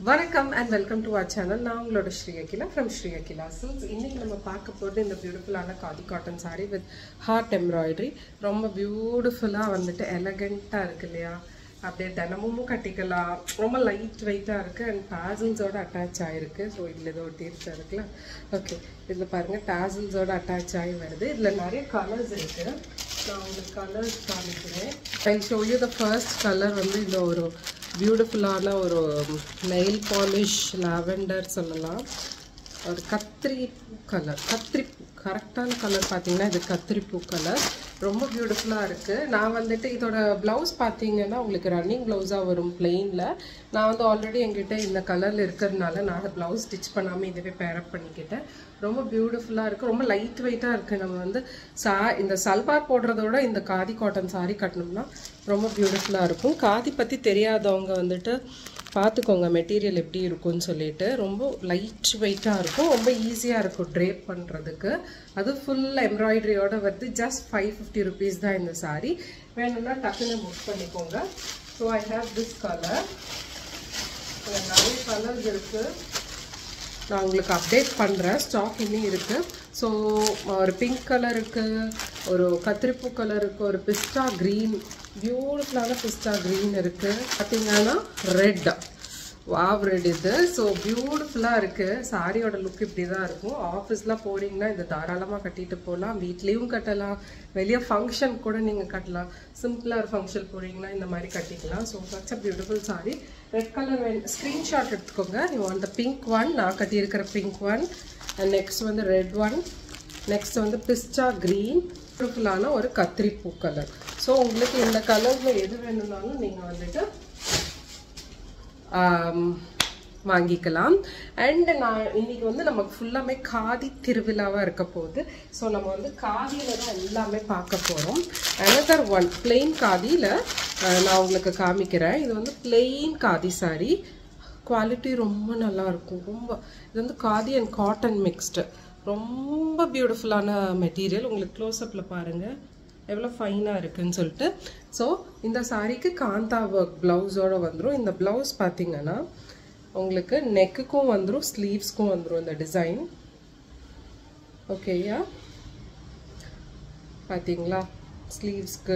வணக்கம் and welcome to our channel. நான் உங்களோட ஸ்ரீ அகிலா from ஸ்ரீ அகிலா சில்க்ஸ். இன்னைக்கு நம்ம பார்க்க போறது இந்த பியூட்டிஃபுல்லான khadi cotton saree with heart embroidery. ரொம்ப பியூட்டிஃபுல்லா வந்துட்டு எலகண்டா இருக்கு இல்லையா? அப்படியே தினமும் கட்டிக்கலாம். ரொம்ப லைட் வெயிட்டா இருக்கு and tassels-ஓட அட்டாச் ஆயிருக்கு. ஸோ இதுல ஏதோ ஒரு தீர்த்து இருக்குல்ல. ஓகே, இதுல பாருங்க tassels-ஓட அட்டாச் ஆகி வருது. இதுல நிறைய கலர்ஸ் இருக்கு. நான் உங்களுக்கு கலர்ஸ் காமிக்கிறேன். I'll show you the first color. வந்து இந்த ஒரு பியூட்டிஃபுல்லான ஒரு நெயில் பாலிஷ் லாவெண்டர் சொல்லலாம். ஒரு கத்திரிப்பூ கலர், கத்திரிப்பூ கரெக்டான கலர் பார்த்தீங்கன்னா இது கத்திரிப்பூ கலர். ரொம்ப பியூட்டிஃபுல்லாக இருக்குது. நான் வந்துட்டு இதோட ப்ளவுஸ் பார்த்தீங்கன்னா உங்களுக்கு ரன்னிங் ப்ளவுஸாக வரும் பிளெயினில். நான் வந்து ஆல்ரெடி என்கிட்ட இந்த கலரில் இருக்கிறதுனால நான் ப்ளவுஸ் ஸ்டிச் பண்ணாமல் இதுவே பேரப் பண்ணிக்கிட்டேன். ரொம்ப பியூட்டிஃபுல்லாக இருக்குது, ரொம்ப லைட் வெயிட்டாக இருக்குது. நம்ம வந்து இந்த சல்வார் போடுறதோட இந்த காதி காட்டன் சாரீ கட்டணும்னா ரொம்ப பியூட்டிஃபுல்லாக இருக்கும். காதி பற்றி தெரியாதவங்க வந்துட்டு பார்த்துக்கோங்க மெட்டீரியல் எப்படி இருக்கும்னு சொல்லிட்டு. ரொம்ப லைட் வெயிட்டாக இருக்கும், ரொம்ப ஈஸியாக இருக்கும் ட்ரேப் பண்ணுறதுக்கு. அது ஃபுல் எம்ப்ராய்டரியோட வந்து ஜஸ்ட் 550 rupees தான் இந்த சாரீ. வேணும்னா டக்குன்னு புக் பண்ணிக்கோங்க. So I have this colour. நிறைய கலர்ஸ் இருக்குது, நான் உங்களுக்கு அப்டேட் பண்ணுறேன். ஸ்டாக் இன்னும் இருக்குது. ஸோ ஒரு பிங்க் கலர் இருக்குது, ஒரு கத்திரிப்பூ கலர் இருக்குது, ஒரு பிஸ்டா க்ரீன், பியூட்டிஃபுல்லான பிஸ்டா க்ரீன் இருக்குது. பார்த்தீங்கன்னா ரெட், வாவ் ரெட் இது. ஸோ பியூட்டிஃபுல்லாக இருக்குது. சாரியோட லுக் இப்படி தான் இருக்கும். ஆஃபீஸ்லாம் போனீங்கன்னா இது தாராளமாக கட்டிட்டு போகலாம். வீட்லேயும் கட்டலாம், வெளியே ஃபங்க்ஷன் கூட நீங்கள் கட்டலாம். சிம்பிளாக ஒரு ஃபங்க்ஷன் போனீங்கன்னா இந்த மாதிரி கட்டிக்கலாம். So such a beautiful sorry. Red colour வேணும், ஸ்க்ரீன்ஷாட் எடுத்துக்கோங்க. You want the pink one, நான் கட்டியிருக்கிற பிங்க் ஒன். அண்ட் நெக்ஸ்ட் வந்து ரெட் ஒன். நெக்ஸ்ட் வந்து பிஸ்டா க்ரீன், பியூட்டிஃபுல்லான ஒரு கத்திரிப்பூ கலர். ஸோ உங்களுக்கு இந்த கலரில் எது வேணும்னாலும் நீங்கள் வந்துட்டு வாங்கிக்கலாம். அண்ட் நான் இன்னைக்கு வந்து நமக்கு ஃபுல்லாமே காதி திருவிழாவாக இருக்க போகுது. ஸோ நம்ம வந்து காதியில் தான் எல்லாமே பார்க்க போகிறோம். அனதர் ஒன் பிளெயின் காதியில் நான் உங்களுக்கு காமிக்கிறேன். இது வந்து பிளெயின் காதி சாரி. குவாலிட்டி ரொம்ப நல்லாயிருக்கும். ரொம்ப இது வந்து காதி அண்ட் காட்டன் மிக்ஸ்டு. ரொம்ப பியூட்டிஃபுல்லான மெட்டீரியல். உங்களுக்கு க்ளோஸ்அப்பில் பாருங்கள் எவ்வளோ ஃபைனாக இருக்குதுன்னு சொல்லிட்டு. ஸோ இந்த சாரீக்கு காந்தா ஒர்க் ப்ளவுஸோடு வந்துடும். இந்த ப்ளவுஸ் பார்த்தீங்கன்னா உங்களுக்கு நெக்குக்கும் வந்துடும், ஸ்லீவ்ஸ்க்கும் வந்துடும் இந்த டிசைன். ஓகேயா, பார்த்தீங்களா? ஸ்லீவ்ஸ்க்கு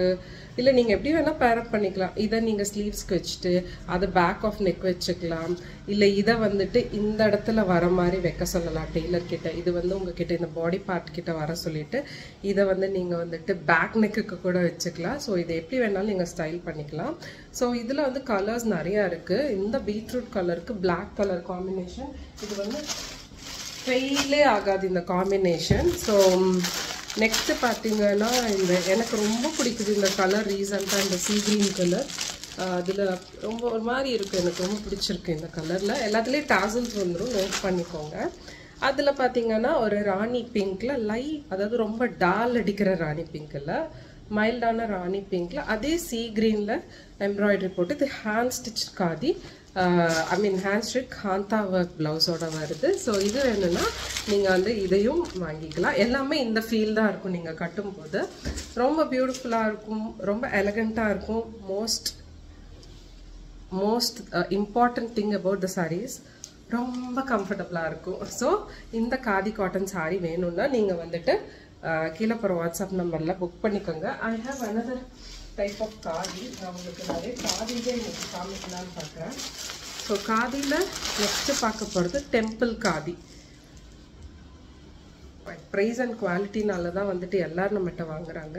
இல்லை நீங்கள் எப்படி வேணால் பேரப் பண்ணிக்கலாம். இதை நீங்கள் ஸ்லீவ்ஸ்க்கு வச்சுட்டு அதை பேக் ஆஃப் நெக் வச்சுக்கலாம். இல்லை இதை வந்துட்டு இந்த இடத்துல வர மாதிரி வைக்க சொல்லலாம் டெய்லர்கிட்ட. இது வந்து உங்ககிட்ட இந்த பாடி பார்ட் கிட்ட வர சொல்லிட்டு இதை வந்து நீங்கள் வந்துட்டு பேக் நெக்குக்கு கூட வச்சுக்கலாம். ஸோ இதை எப்படி வேணாலும் நீங்கள் ஸ்டைல் பண்ணிக்கலாம். ஸோ இதில் வந்து கலர்ஸ் நிறையா இருக்குது. இந்த பீட்ரூட் கலருக்கு பிளாக் கலர் காம்பினேஷன் இது வந்து ஃபெயிலே ஆகாது இந்த காம்பினேஷன். ஸோ நெக்ஸ்ட்டு பார்த்தீங்கன்னா இந்த எனக்கு ரொம்ப பிடிக்குது இந்த கலர். ரீசெண்டாக இந்த சீ க்ரீன் கலர் அதில் ரொம்ப ஒரு மாதிரி இருக்குது, எனக்கு ரொம்ப பிடிச்சிருக்கு இந்த கலரில். எல்லாத்துலேயும் டாசல்ஸ் வந்துடும், நோட் பண்ணிக்கோங்க. அதில் பார்த்தீங்கன்னா ஒரு ராணி பிங்க்கில் அதாவது ரொம்ப டால் அடிக்கிற ராணி பிங்க்கில், மைல்டான ராணி பிங்க்கில், அதே சீ க்ரீனில் எம்ப்ராய்டரி போட்டு இது hand stitch khadi, hand stitch kantha work ப்ளவுஸோட வருது. ஸோ இது வேணும்னா நீங்கள் வந்து இதையும் வாங்கிக்கலாம். எல்லாமே இந்த ஃபீல் தான் இருக்கும் நீங்கள் கட்டும்போது. ரொம்ப பியூட்டிஃபுல்லாக இருக்கும், ரொம்ப எலகண்ட்டாக இருக்கும். Most important thing about the saris, ரொம்ப கம்ஃபர்டபுளாக இருக்கும். ஸோ இந்த காதி காட்டன் சாரீ வேணும்னா நீங்கள் வந்துட்டு கீழே போகிற வாட்ஸ்அப் நம்பரில் புக் பண்ணிக்கோங்க. I have another type of khadi. நான் உங்களுக்கு நிறைய காதிலே இன்னைக்கு காமிக்கலான்னு பார்க்குறேன். ஸோ காதியில் நெக்ஸ்ட்டு பார்க்க போகிறது டெம்பிள் காதி. ப்ரைஸ் அண்ட் குவாலிட்டினால தான் வந்துட்டு எல்லோரும் நம்மகிட்ட வாங்குறாங்க.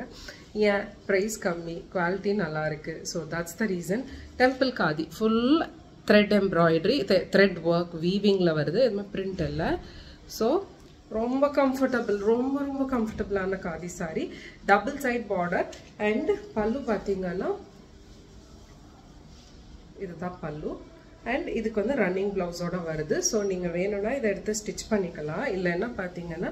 ஏன் ப்ரைஸ் கம்மி, குவாலிட்டி நல்லா இருக்குது. So that's the reason. Temple khadi full thread embroidery, thread work வீவிங்கில் வருது, எதுவுமே பிரிண்ட் இல்லை. ஸோ ரொம்ப கம்ஃபர்டபுள், ரொம்ப ரொம்ப கம்ஃபர்டபுளான khadi sari. Double side border and பல்லு பார்த்தீங்கன்னா இதுதான் பல்லு. அண்ட் இதுக்கு வந்து ரன்னிங் ப்ளவுஸோட வருது. ஸோ நீங்கள் வேணும்னா இதை எடுத்து ஸ்டிச் பண்ணிக்கலாம். இல்லைன்னா பார்த்தீங்கன்னா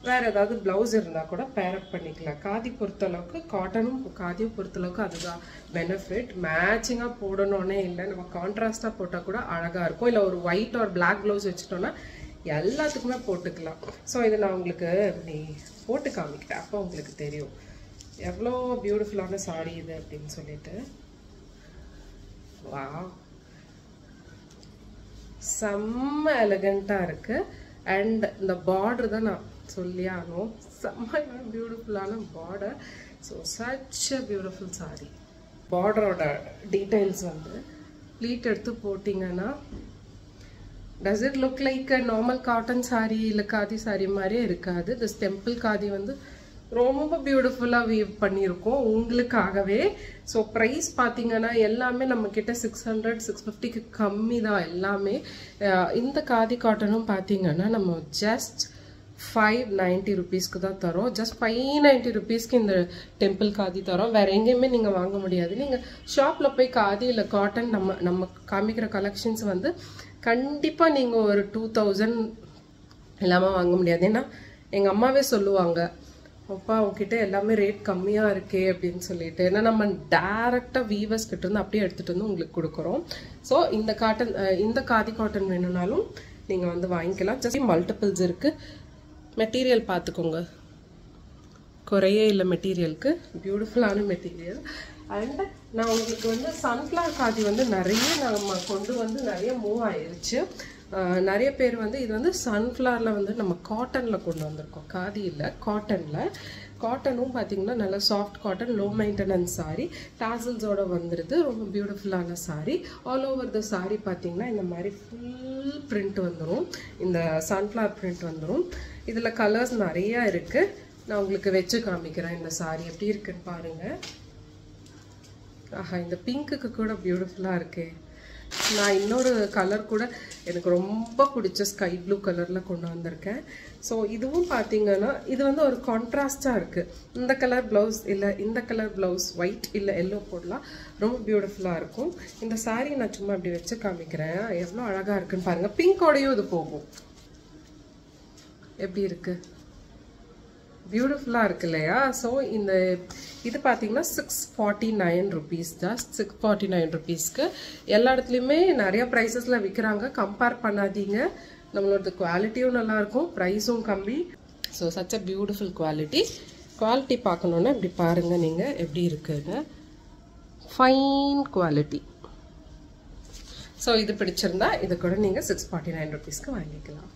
வேறு ஏதாவது ப்ளவுஸ் இருந்தால் கூட பேரப் பண்ணிக்கலாம். காதி பொறுத்தளவுக்கு, காட்டனும் காதியும் பொறுத்தளவுக்கு அதுதான் பெனிஃபிட். மேட்சிங்காக போடணுன்னே இல்லை, நம்ம கான்ட்ராஸ்டாக போட்டால் கூட அழகாக இருக்கும். இல்லை ஒரு ஒயிட் ஒரு பிளாக் ப்ளவுஸ் வச்சுட்டோன்னா எல்லாத்துக்குமே போட்டுக்கலாம். ஸோ இதை நான் உங்களுக்கு இப்படி போட்டு காமிக்கிறேன், அப்போ உங்களுக்கு தெரியும் எவ்வளோ பியூட்டிஃபுல்லான சாரீ இது அப்படின்னு சொல்லிட்டு. வா செம்ம எலகண்ட்டாக இருக்குது. அண்ட் இந்த பார்டர் தான் நான் சொல்லியானோம், செம்ம பியூட்டிஃபுல்லான border. So such a beautiful sari. பார்டரோட டீட்டெயில்ஸ் வந்து ப்ளீட் எடுத்து போட்டிங்கன்னா does it look like a normal cotton sari இல்லை காதி சாரி மாதிரியே இருக்காது. திஸ் டெம்பிள் காதி வந்து ரொம்ப பியூட்டிஃபுல்லாக வீவ் பண்ணியிருக்கோம் உங்களுக்காகவே. ஸோ ப்ரைஸ் பார்த்தீங்கன்னா எல்லாமே நம்மக்கிட்ட 600 650க்கு கம்மி தான் எல்லாமே. இந்த காதி காட்டனும் பார்த்தீங்கன்னா நம்ம ஜஸ்ட் 590 rupeesக்கு தான் தரோம். ஜஸ்ட் 590 rupeesக்கு இந்த டெம்பிள் காதி தரோம். வேறு எங்கேயுமே நீங்கள் வாங்க முடியாது. நீங்கள் ஷாப்பில் போய் காதி இல்லை காட்டன் நம்ம காமிக்கிற கலெக்ஷன்ஸ் வந்து கண்டிப்பாக நீங்கள் ஒரு 2000 இல்லாமல் வாங்க முடியாது. ஏன்னா எங்கள் அம்மாவே சொல்லுவாங்க, அப்பா உங்ககிட்ட எல்லாமே ரேட் கம்மியாக இருக்கே அப்படின்னு சொல்லிட்டு. ஏன்னா நம்ம டேரெக்டாக வீவர்ஸ் கிட்ட இருந்து அப்படியே எடுத்துகிட்டு வந்து உங்களுக்கு கொடுக்குறோம். ஸோ இந்த காதி காட்டன் வேணும்னாலும் நீங்கள் வந்து வாங்கிக்கலாம். ஜஸ்ட் மல்டிபிள்ஸ் இருக்குது. மெட்டீரியல் பார்த்துக்கோங்க, குறையே இல்லை மெட்டீரியலுக்கு. பியூட்டிஃபுல்லான மெட்டீரியல். அண்ட் நான் உங்களுக்கு வந்து சன்ஃப்ளவர் காதி வந்து நிறைய நம்ம கொண்டு வந்து நிறைய மூவ் ஆயிடுச்சு. நிறைய பேர் வந்து இது வந்து சன்ஃப்ளவரில் வந்து நம்ம காட்டனில் கொண்டு வந்திருக்கோம், காதி இல்லை காட்டனில். காட்டனும் பார்த்தீங்கன்னா நல்லா soft cotton, low maintenance sari, டாசல்ஸோட வந்துடுது. ரொம்ப பியூட்டிஃபுல்லான sari. All over the sari பார்த்தீங்கன்னா இந்த மாதிரி ஃபுல் பிரிண்ட் வந்துடும், இந்த சன்ஃப்ளவர் பிரிண்ட் வந்துடும். இதில் கலர்ஸ் நிறையா இருக்குது. நான் உங்களுக்கு வச்சு காமிக்கிறேன் இந்த சாரி எப்படி இருக்குன்னு பாருங்கள். ஆஹா, இந்த பிங்க்குக்கு கூட பியூட்டிஃபுல்லாக இருக்கே. நான் இன்னொரு கலர் கூட எனக்கு ரொம்ப பிடிச்ச ஸ்கை ப்ளூ கலரில் கொண்டு வந்திருக்கேன். ஸோ இதுவும் பார்த்தீங்கன்னா இது வந்து ஒரு கான்ட்ராஸ்டாக இருக்குது. இந்த கலர் ப்ளவுஸ் இல்லை இந்த கலர் ப்ளவுஸ் ஒயிட் இல்லை எல்லோ போடலாம், ரொம்ப பியூட்டிஃபுல்லாக இருக்கும். இந்த சாரீ நான் சும்மா இப்படி வச்சு காமிக்கிறேன், எவ்வளோ அழகாக இருக்குன்னு பாருங்கள். பிங்கோடையும் இது போகும். எப்படி இருக்குது, பியூட்டிஃபுல்லாக இருக்கு இல்லையா? ஸோ இது பார்த்தீங்கன்னா 649 rupees, ஜஸ்ட் 649 rupeesக்கு. எல்லா இடத்துலையுமே நிறைய ப்ரைஸஸில் விற்கிறாங்க, கம்பேர் பண்ணாதீங்க. நம்மளோட குவாலிட்டியும் நல்லாயிருக்கும், ப்ரைஸும் கம்மி. So such a beautiful quality பார்க்கணுன்னா இப்படி பாருங்கள் நீங்கள் எப்படி இருக்குன்னு. Fine quality. ஸோ இது பிடிச்சிருந்தா இது கூட நீங்கள் 649 rupeesக்கு வாங்கிக்கலாம்.